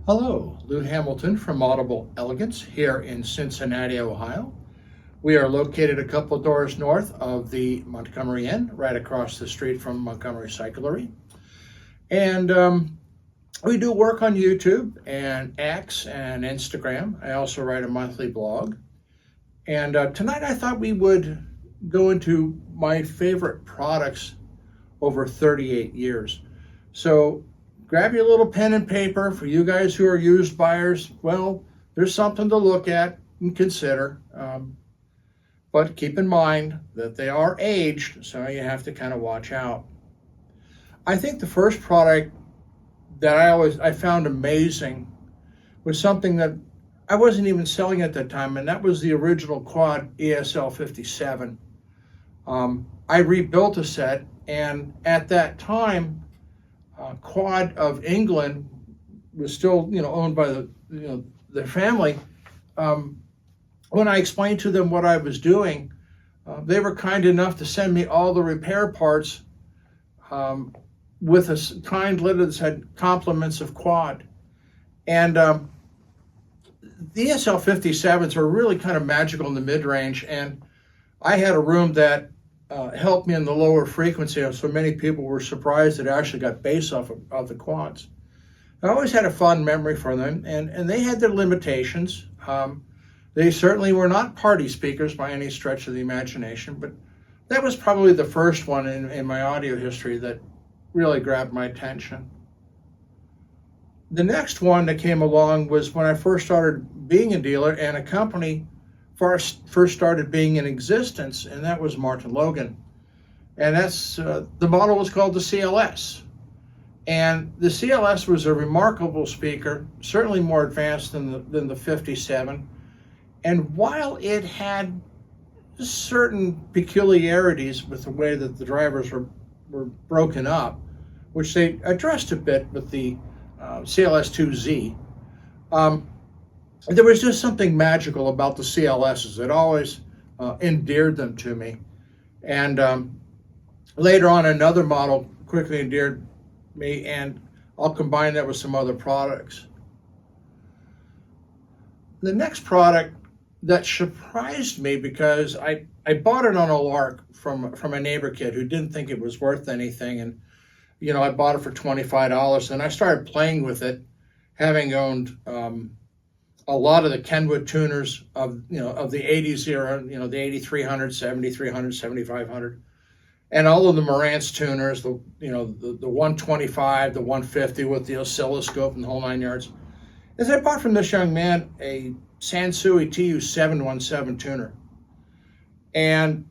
Hello, Lou Hamilton from Audible Elegance here in Cincinnati, Ohio. We are located a couple doors north of the Montgomery Inn, right across the street from Montgomery Cyclery. And we do work on YouTube and X and Instagram. I also write a monthly blog. And tonight I thought we would go into my favorite products over 38 years. So grab your little pen and paper. For you guys who are used buyers, well, there's something to look at and consider. But keep in mind that they are aged, so you have to kind of watch out. I think the first product that I found amazing was something that I wasn't even selling at that time, and that was the original quad ESL57. I rebuilt a set, and at that time, Quad of England was still, owned by the family. When I explained to them what I was doing, they were kind enough to send me all the repair parts with a kind letter that said compliments of Quad. And the ESL57s are really kind of magical in the mid-range, and I had a room that helped me in the lower frequency, so many people were surprised that I actually got bass off of the quads. I always had a fond memory for them, and they had their limitations. They certainly were not party speakers by any stretch of the imagination, but that was probably the first one in my audio history that really grabbed my attention. The next one that came along was when I first started being a dealer and a company first started being in existence, and that was Martin Logan. And that's the model was called the CLS. And the CLS was a remarkable speaker, certainly more advanced than the 57. And while it had certain peculiarities with the way that the drivers were broken up, which they addressed a bit with the CLS-2Z, there was just something magical about the CLSs. It always endeared them to me. And later on, another model quickly endeared me, and I'll combine that with some other products. The next product that surprised me, because I bought it on a lark from a neighbor kid who didn't think it was worth anything, and I bought it for $25, and I started playing with it, having owned a lot of the Kenwood tuners of the 80s era, the 8300, 7300, 7500, and all of the Marantz tuners, the 125, the 150 with the oscilloscope and the whole 9 yards. As I bought from this young man a Sansui TU-717 tuner, and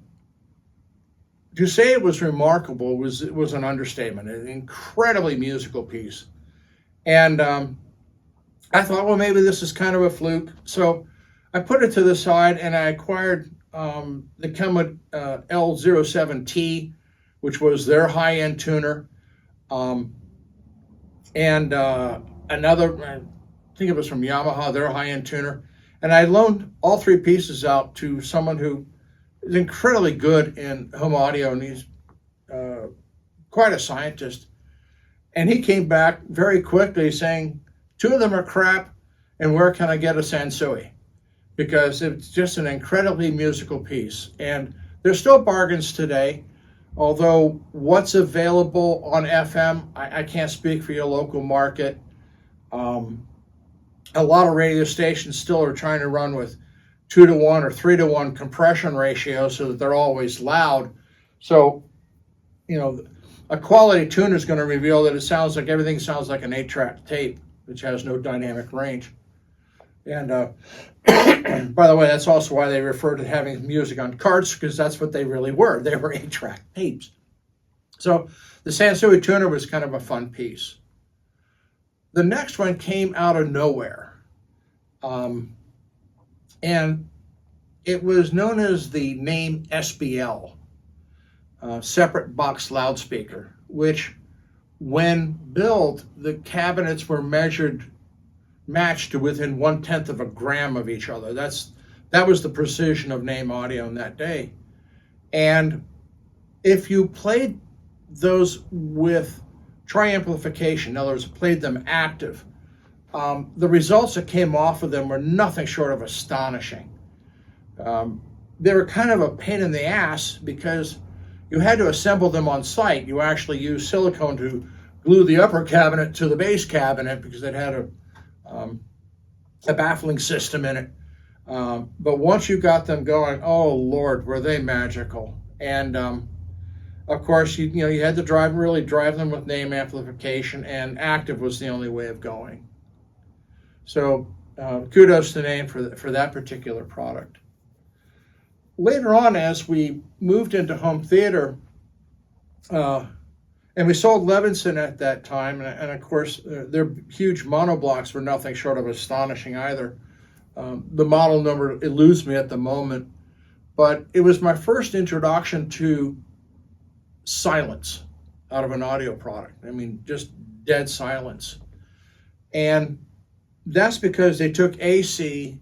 to say it was remarkable was an understatement. An incredibly musical piece, and I thought, well, maybe this is kind of a fluke. So I put it to the side, and I acquired the Kenwood L07T, which was their high-end tuner, and another, I think it was from Yamaha, their high-end tuner. And I loaned all three pieces out to someone who is incredibly good in home audio, and he's quite a scientist. And he came back very quickly saying, 2 of them are crap, and where can I get a Sansui? Because it's just an incredibly musical piece. And there's still bargains today, although what's available on FM, I can't speak for your local market. A lot of radio stations still are trying to run with 2-to-1 or 3-to-1 compression ratio so that they're always loud. So, a quality tuner is going to reveal that everything sounds like an 8-track tape, which has no dynamic range. And by the way, that's also why they refer to having music on carts, because that's what they really were. They were 8-track tapes. So the Sansui tuner was kind of a fun piece. The next one came out of nowhere. And it was known as the Naim SBL, separate box loudspeaker, which when built, the cabinets were matched to within 1/10 of a gram of each other. That was the precision of Naim audio in that day. And if you played those with triamplification, in other words, played them active, the results that came off of them were nothing short of astonishing. They were kind of a pain in the ass because you had to assemble them on site. You actually used silicone to glue the upper cabinet to the base cabinet because it had a baffling system in it. But once you got them going, oh Lord, were they magical. And of course, you had to really drive them with name amplification, and active was the only way of going. So kudos to Naim for that particular product. Later on, as we moved into home theater, and we sold Levinson at that time, and of course, their huge monoblocks were nothing short of astonishing either. The model number eludes me at the moment, but it was my first introduction to silence out of an audio product. I mean, just dead silence. And that's because they took AC,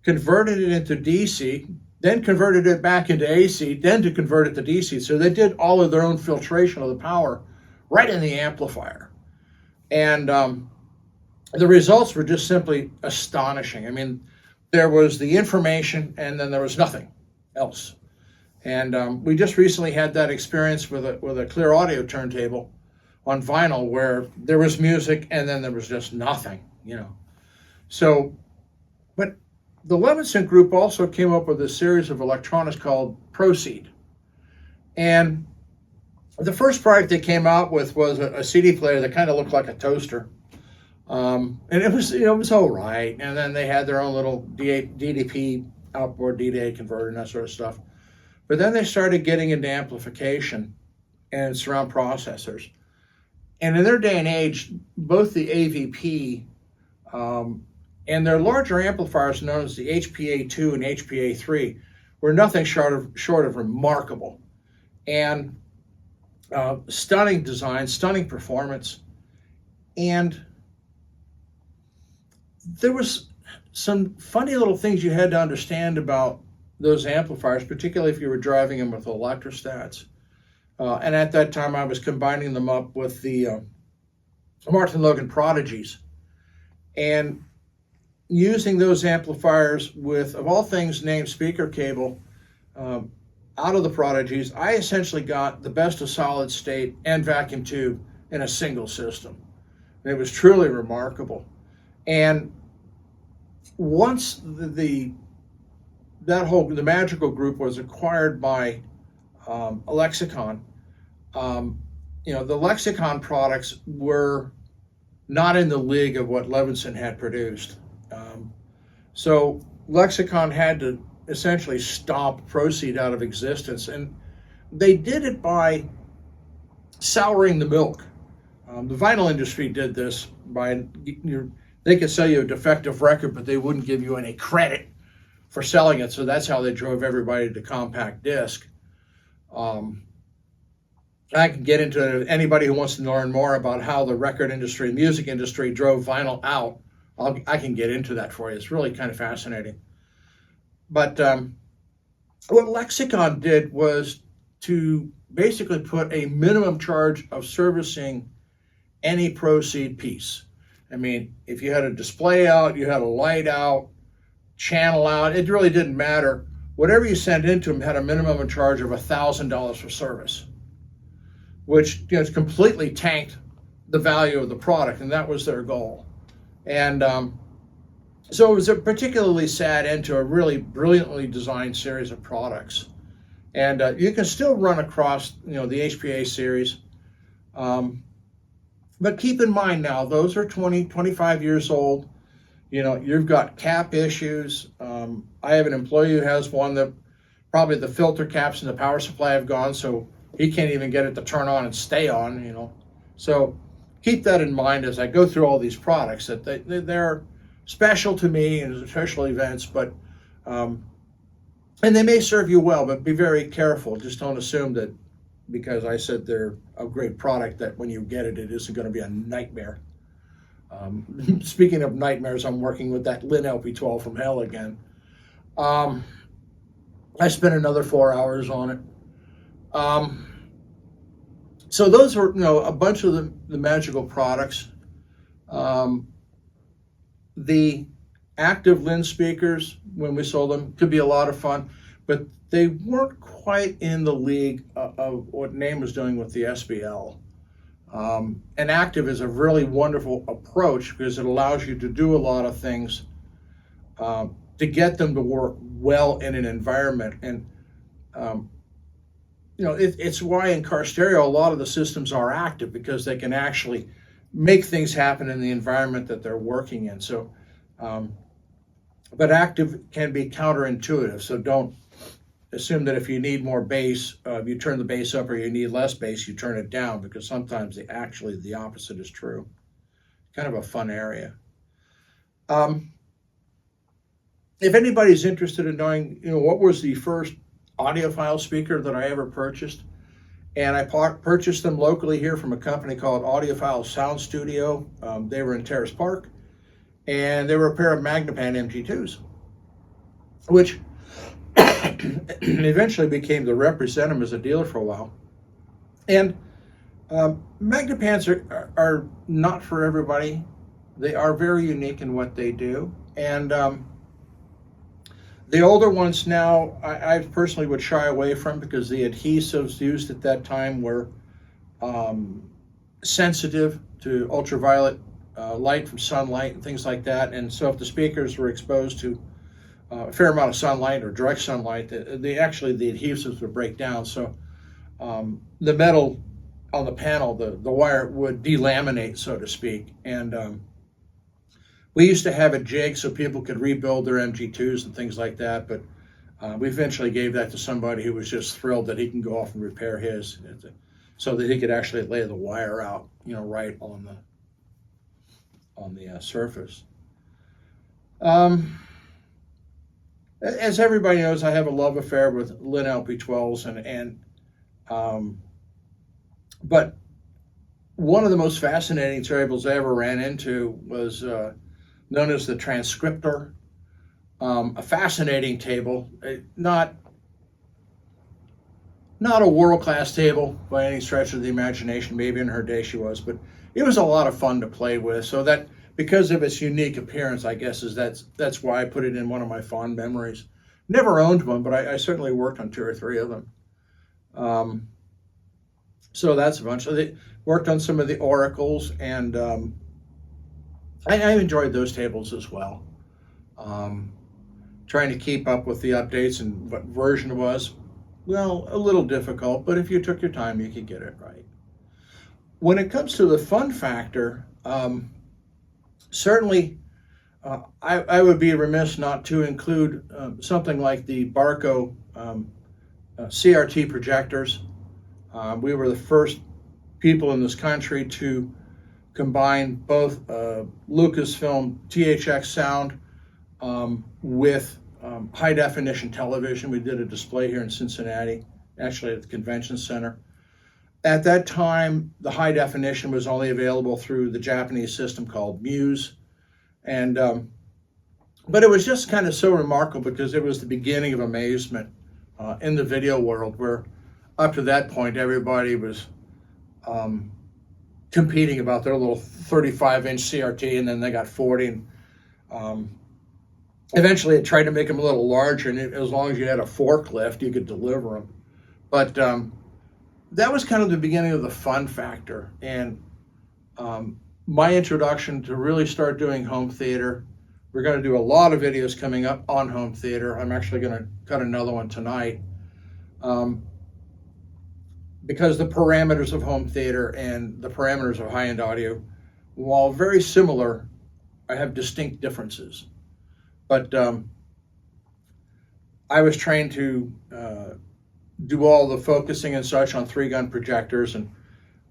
converted it into DC, then converted it back into AC, then to convert it to DC. So they did all of their own filtration of the power right in the amplifier. And the results were just simply astonishing. I mean, there was the information and then there was nothing else. And we just recently had that experience with a clear audio turntable on vinyl where there was music and then there was just nothing, So, but the Levinson group also came up with a series of electronics called Proceed. And the first product they came out with was a CD player that kind of looked like a toaster. And it was all right. And then they had their own little DDP outboard DDA converter and that sort of stuff. But then they started getting into amplification and surround processors. And in their day and age, both the AVP and their larger amplifiers, known as the HPA-II and HPA-III, were nothing short of remarkable. And stunning design, stunning performance. And there was some funny little things you had to understand about those amplifiers, particularly if you were driving them with electrostats. And at that time, I was combining them up with the Martin Logan Prodigies. And using those amplifiers with, of all things, named speaker cable out of the Prodigies, I essentially got the best of solid state and vacuum tube in a single system. And it was truly remarkable. And once the Magical Group was acquired by Lexicon, the Lexicon products were not in the league of what Levinson had produced. So Lexicon had to essentially stomp Proceed out of existence, and they did it by souring the milk. The vinyl industry did this by, they could sell you a defective record, but they wouldn't give you any credit for selling it, so that's how they drove everybody to compact disc. I can get into it. Anybody who wants to learn more about how the record industry, music industry drove vinyl out, I can get into that for you. It's really kind of fascinating. But what Lexicon did was to basically put a minimum charge of servicing any Proceed piece. I mean, if you had a display out, you had a light out, channel out, it really didn't matter. Whatever you sent into them had a minimum charge of $1,000 for service, which completely tanked the value of the product, and that was their goal. And so it was a particularly sad end to a really brilliantly designed series of products. And you can still run across the HPA series. But keep in mind now, those are 20, 25 years old. You've got cap issues. I have an employee who has one that probably the filter caps and the power supply have gone, so he can't even get it to turn on and stay on, So keep that in mind as I go through all these products, that they're special to me and special events, but and they may serve you well, but be very careful. Just don't assume that because I said they're a great product that when you get it, it isn't going to be a nightmare. Speaking of nightmares, I'm working with that Linn LP12 from hell again. I spent another 4 hours on it. So those were, a bunch of the magical products. The active Linn speakers, when we sold them, could be a lot of fun, but they weren't quite in the league of what Naim was doing with the SBL. And active is a really wonderful approach because it allows you to do a lot of things to get them to work well in an environment. And you know, it's why in car stereo a lot of the systems are active, because they can actually make things happen in the environment that they're working in. So, but active can be counterintuitive. So don't assume that if you need more bass, you turn the bass up, or you need less bass, you turn it down, because sometimes actually the opposite is true. Kind of a fun area. If anybody's interested in knowing, you know, what was the first audiophile speaker that I ever purchased, and I purchased them locally here from a company called Audiophile Sound Studio. They were in Terrace Park, and they were a pair of Magnepan MG-IIs, which eventually became the representative as a dealer for a while. And Magnepans are not for everybody. They are very unique in what they do. And the older ones now, I personally would shy away from, because the adhesives used at that time were sensitive to ultraviolet light from sunlight and things like that. And so if the speakers were exposed to a fair amount of sunlight or direct sunlight, the adhesives would break down. So the metal on the panel, the wire would delaminate, so to speak. And we used to have a jig so people could rebuild their MG-IIs and things like that, but we eventually gave that to somebody who was just thrilled that he can go off and repair his, so that he could actually lay the wire out, you know, right on the surface. As everybody knows, I have a love affair with Linn LP12s, but one of the most fascinating tables I ever ran into was known as the transcriptor. A fascinating table, not a world-class table by any stretch of the imagination. Maybe in her day she was, but it was a lot of fun to play with. So that, because of its unique appearance, I guess that's why I put it in one of my fond memories. Never owned one, but I certainly worked on 2 or 3 of them. So that's a bunch. So they worked on some of the oracles, and I enjoyed those tables as well. Trying to keep up with the updates and what version it was, well, a little difficult, but if you took your time, you could get it right. When it comes to the fun factor, certainly I would be remiss not to include something like the Barco CRT projectors. We were the first people in this country to combine both Lucasfilm THX sound with high definition television. We did a display here in Cincinnati, actually at the convention center. At that time, the high definition was only available through the Japanese system called Muse. And but it was just kind of so remarkable, because it was the beginning of amazement in the video world, where up to that point everybody was competing about their little 35-inch CRT, and then they got 40. And eventually it tried to make them a little larger, and as long as you had a forklift, you could deliver them. But that was kind of the beginning of the fun factor, and my introduction to really start doing home theater. We're going to do a lot of videos coming up on home theater. I'm actually going to cut another one tonight, because the parameters of home theater and the parameters of high-end audio, while very similar, I have distinct differences. But I was trained to do all the focusing and such on 3-gun projectors, and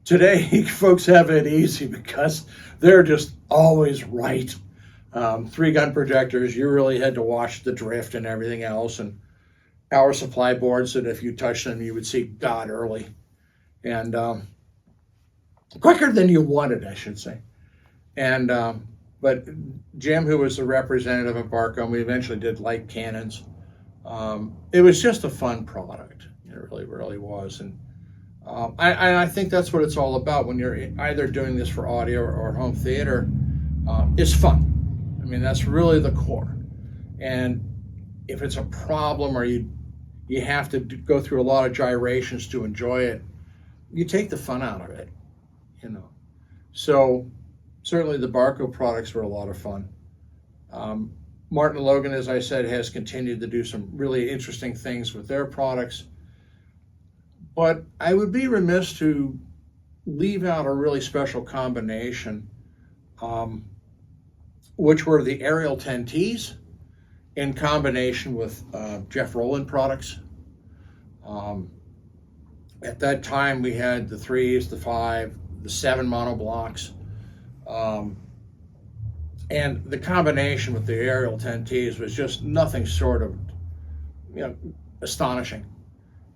today folks have it easy because they're just always right. 3-gun projectors, you really had to watch the drift and everything else, and power supply boards that if you touched them you would see God early, and quicker than you wanted, I should say. And but Jim, who was the representative of Barco, and we eventually did light cannons. It was just a fun product. It really, really was. And I think that's what it's all about when you're either doing this for audio or home theater. It's fun. I mean, that's really the core. And if it's a problem or you have to go through a lot of gyrations to enjoy it, you take the fun out of it, you know. So certainly the Barco products were a lot of fun. Martin Logan, as I said, has continued to do some really interesting things with their products. But I would be remiss to leave out a really special combination, which were the Aerial 10Ts in combination with Jeff Rowland products. At that time, we had the 3s, the 5, the 7 monoblocks. And the combination with the Aerial 10Ts was just nothing short of, you know, astonishing.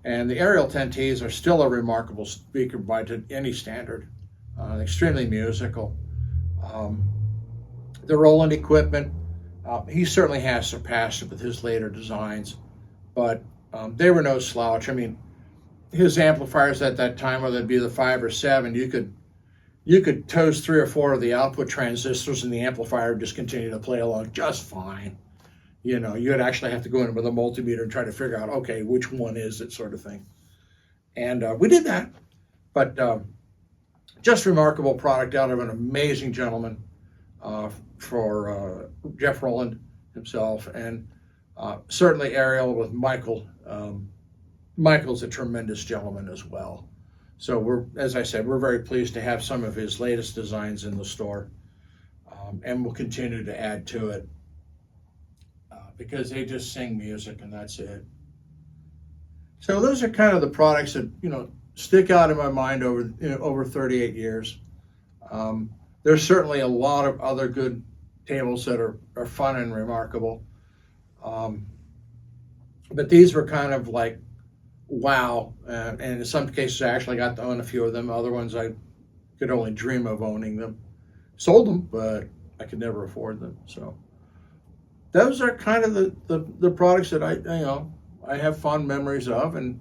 And the Aerial 10Ts are still a remarkable speaker by any standard, extremely musical. The Rowland equipment, he certainly has surpassed it with his later designs, but they were no slouch. I mean, his amplifiers at that time, whether it be the 5 or 7, you could toast 3 or 4 of the output transistors and the amplifier would just continue to play along just fine. You know, you'd actually have to go in with a multimeter and try to figure out, okay, which one is it, sort of thing. And we did that, but just remarkable product out of an amazing gentleman for Jeff Rowland himself, and certainly Aerial with Michael. Michael's a tremendous gentleman as well. So as I said, we're very pleased to have some of his latest designs in the store, and we'll continue to add to it because they just sing music and that's it. So those are kind of the products that, you know, stick out in my mind over 38 years. There's certainly a lot of other good tables that are fun and remarkable, but these were kind of like, wow, and in some cases I actually got to own a few of them. Other ones I could only dream of owning them. Sold them, but I could never afford them. So those are kind of the products that I have fond memories of, and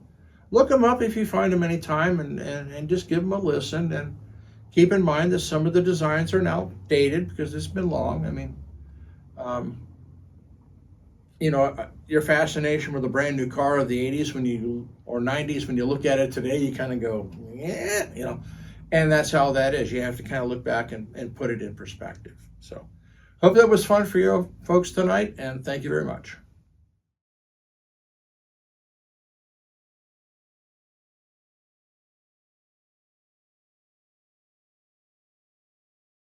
look them up if you find them anytime, and just give them a listen, and keep in mind that some of the designs are now dated because it's been long. I mean, you know, your fascination with a brand new car of the 80s or 90s, when you look at it today, you kind of go, yeah, you know, and that's how that is. You have to kind of look back and put it in perspective. So hope that was fun for you folks tonight, and thank you very much.